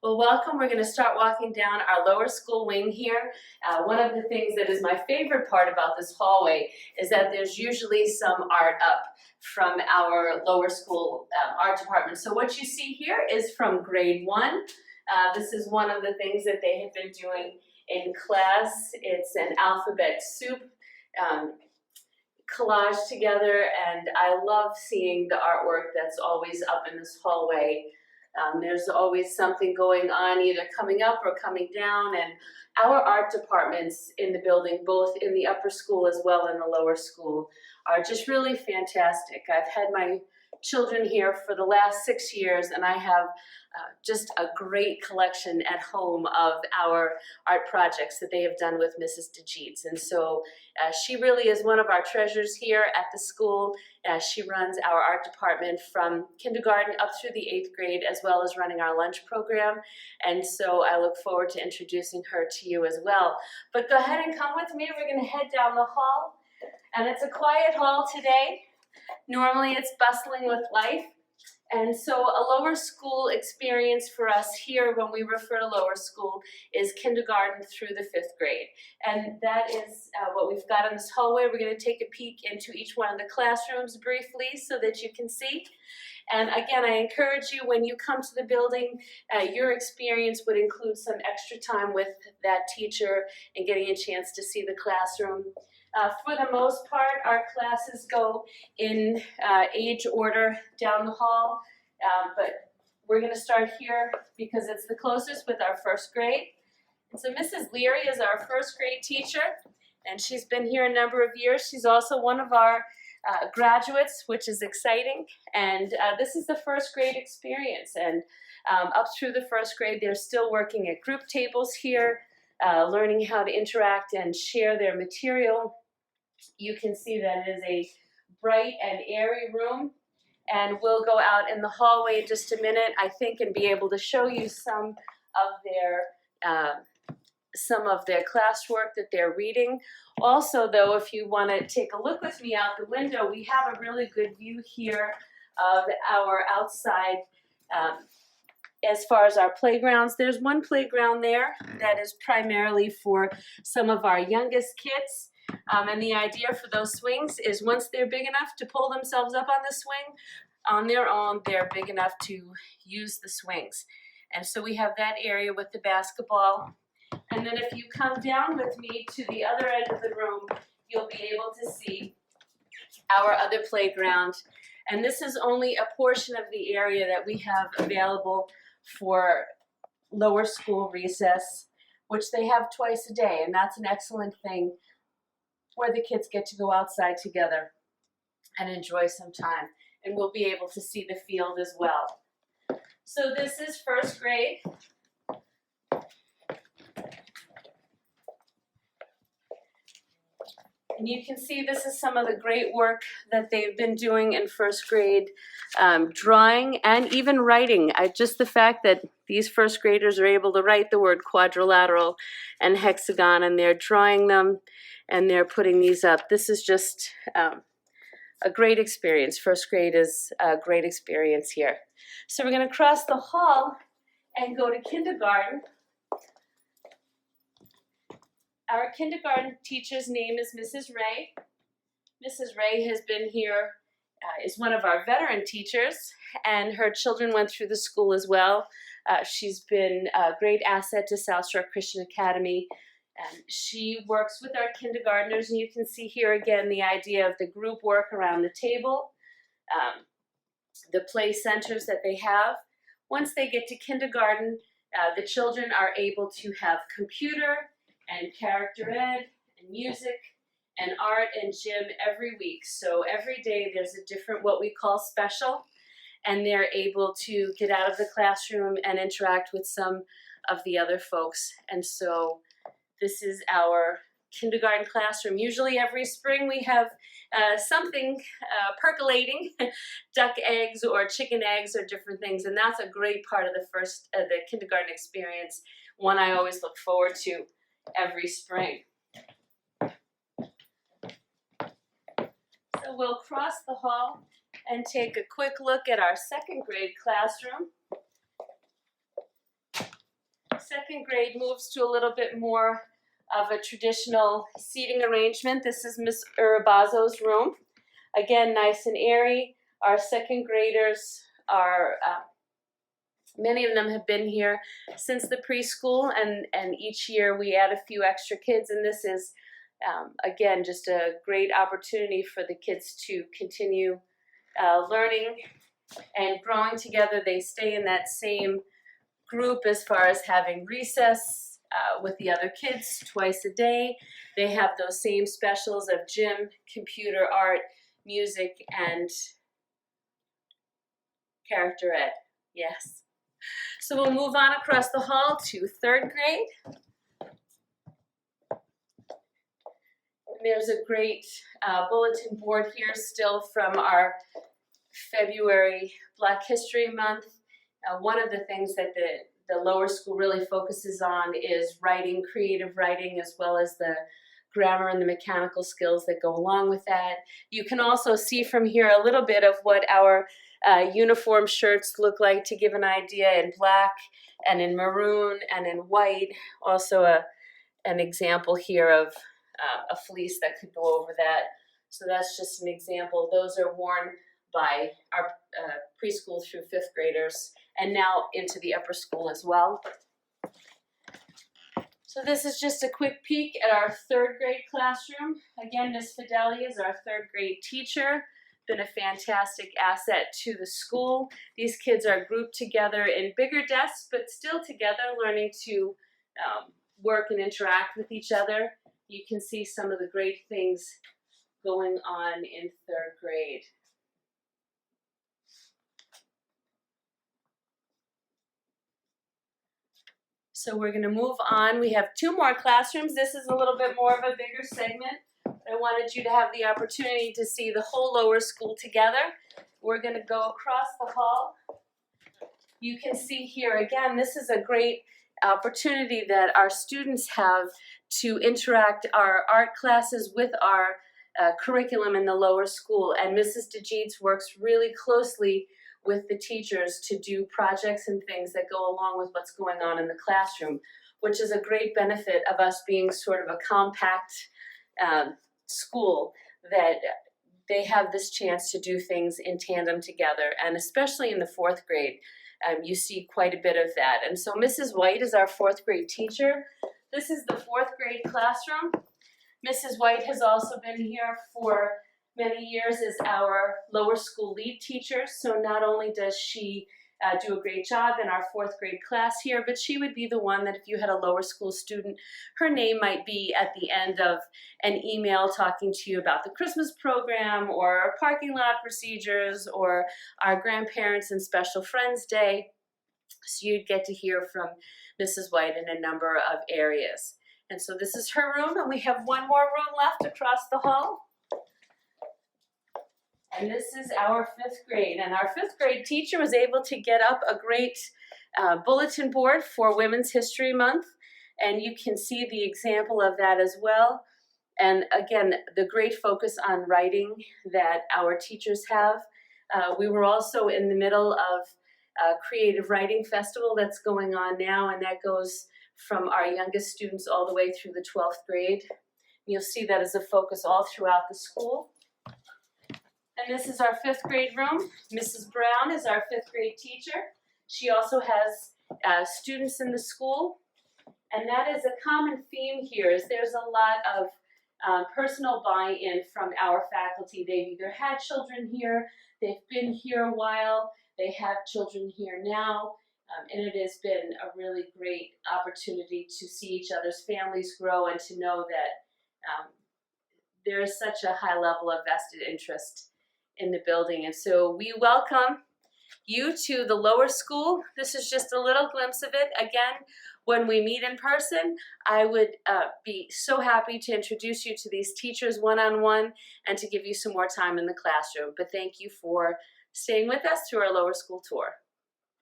Well, welcome. We're going to start walking down our lower school wing here. One of the things that is my favorite part about this hallway is that there's usually some art up from our lower school art department. So what you see here is from grade 1. This is one of the things that they have been doing in class. It's an alphabet soup collage together, and I love seeing the artwork that's always up in this hallway. There's always something going on, either coming up or coming down, and our art departments in the building, both in the upper school as well in the lower school, are just really fantastic. I've had my children here for the last 6 years, and I have just a great collection at home of our art projects that they have done with Mrs. DeJeets. And so she really is one of our treasures here at the school. She runs our art department from kindergarten up through the 8th grade, as well as running our lunch program. And so I look forward to introducing her to you as well. But go ahead and come with me. We're going to head down the hall. And it's a quiet hall today. Normally it's bustling with life. And so a lower school experience for us here, when we refer to lower school, is kindergarten through the 5th grade. And that is what we've got in this hallway. We're going to take a peek into each one of the classrooms briefly so that you can see. And again, I encourage you, when you come to the building, your experience would include some extra time with that teacher and getting a chance to see the classroom. For the most part, our classes go in age order down the hall, but we're going to start here because it's the closest with our 1st grade. And so Mrs. Leary is our 1st grade teacher, and she's been here a number of years. She's also one of our graduates, which is exciting, and this is the 1st grade experience. And up through the 1st grade, they're still working at group tables here, learning how to interact and share their material. You can see that it is a bright and airy room, and we'll go out in the hallway in just a minute, I think, and be able to show you some of their classwork that they're reading. Also, though, if you want to take a look with me out the window, we have a really good view here of our outside. As far as our playgrounds, there's one playground there that is primarily for some of our youngest kids. And the idea for those swings is once they're big enough to pull themselves up on the swing, on their own, they're big enough to use the swings. And so we have that area with the basketball. And then if you come down with me to the other end of the room, you'll be able to see our other playground. And this is only a portion of the area that we have available for lower school recess, which they have twice a day, and that's an excellent thing, where the kids get to go outside together and enjoy some time. And we'll be able to see the field as well. So this is 1st grade. And you can see this is some of the great work that they've been doing in 1st grade, drawing and even writing. Just the fact that these 1st graders are able to write the word quadrilateral and hexagon, and they're drawing them and they're putting these up. This is just a great experience. 1st grade is a great experience here. So we're going to cross the hall and go to kindergarten. Our kindergarten teacher's name is Mrs. Ray. Mrs. Ray has been here, is one of our veteran teachers, and her children went through the school as well. She's been a great asset to South Shore Christian Academy. She works with our kindergartners, and you can see here again the idea of the group work around the table, the play centers that they have. Once they get to kindergarten, the children are able to have computer and character ed and music and art and gym every week. So every day there's a different, what we call special, and they're able to get out of the classroom and interact with some of the other folks. And so this is our kindergarten classroom. Usually every spring we have something percolating, duck eggs or chicken eggs or different things, and that's a great part of the kindergarten experience, one I always look forward to every spring. So we'll cross the hall and take a quick look at our 2nd grade classroom. second grade moves to a little bit more of a traditional seating arrangement. This is Miss Urabazo's room. Again, nice and airy. Our second graders are, many of them have been here since the preschool, and each year we add a few extra kids, and this is, again, just a great opportunity for the kids to continue learning and growing together. They stay in that same group as far as having recess with the other kids twice a day. They have those same specials of gym, computer, art, music, and character ed. Yes. So we'll move on across the hall to third grade. There's a great bulletin board here still from our February Black History Month. One of the things that the lower school really focuses on is writing, creative writing, as well as the grammar and the mechanical skills that go along with that. You can also see from here a little bit of what our uniform shirts look like to give an idea in black and in maroon and in white. Also an example here of a fleece that could go over that. So that's just an example. Those are worn by our preschool through fifth graders and now into the upper school as well. So this is just a quick peek at our third grade classroom. Again, Ms. Fideli is our third grade teacher. Been a fantastic asset to the school. These kids are grouped together in bigger desks, but still together, learning to work and interact with each other. You can see some of the great things going on in third grade. So we're going to move on. We have two more classrooms. This is a little bit more of a bigger segment. I wanted you to have the opportunity to see the whole lower school together. We're going to go across the hall. You can see here again, this is a great opportunity that our students have to interact our art classes with our curriculum in the lower school. And Mrs. DeJeets works really closely with the teachers to do projects and things that go along with what's going on in the classroom, which is a great benefit of us being sort of a compact school, that they have this chance to do things in tandem together. And especially in the fourth grade, you see quite a bit of that. And so Mrs. White is our fourth grade teacher. This is the fourth grade classroom. Mrs. White has also been here for many years as our lower school lead teacher. So not only does she do a great job in our fourth grade class here, but she would be the one that if you had a lower school student, her name might be at the end of an email talking to you about the Christmas program or parking lot procedures or our grandparents and special friends day. So you'd get to hear from Mrs. White in a number of areas. And so this is her room, and we have one more room left across the hall. And this is our fifth grade. And our fifth grade teacher was able to get up a great bulletin board for Women's History Month. And you can see the example of that as well. And again, the great focus on writing that our teachers have. We were also in the middle of a creative writing festival that's going on now, and that goes from our youngest students all the way through the 12th grade. You'll see that as a focus all throughout the school. And this is our fifth grade room. Mrs. Brown is our fifth grade teacher. She also has students in the school. And that is a common theme here, is there's a lot of personal buy-in from our faculty. They've either had children here, they've been here a while, they have children here now, and it has been a really great opportunity to see each other's families grow and to know that there is such a high level of vested interest in the building. And so we welcome you to the lower school. This is just a little glimpse of it. Again, when we meet in person, I would be so happy to introduce you to these teachers one-on-one and to give you some more time in the classroom. But thank you for staying with us through our lower school tour.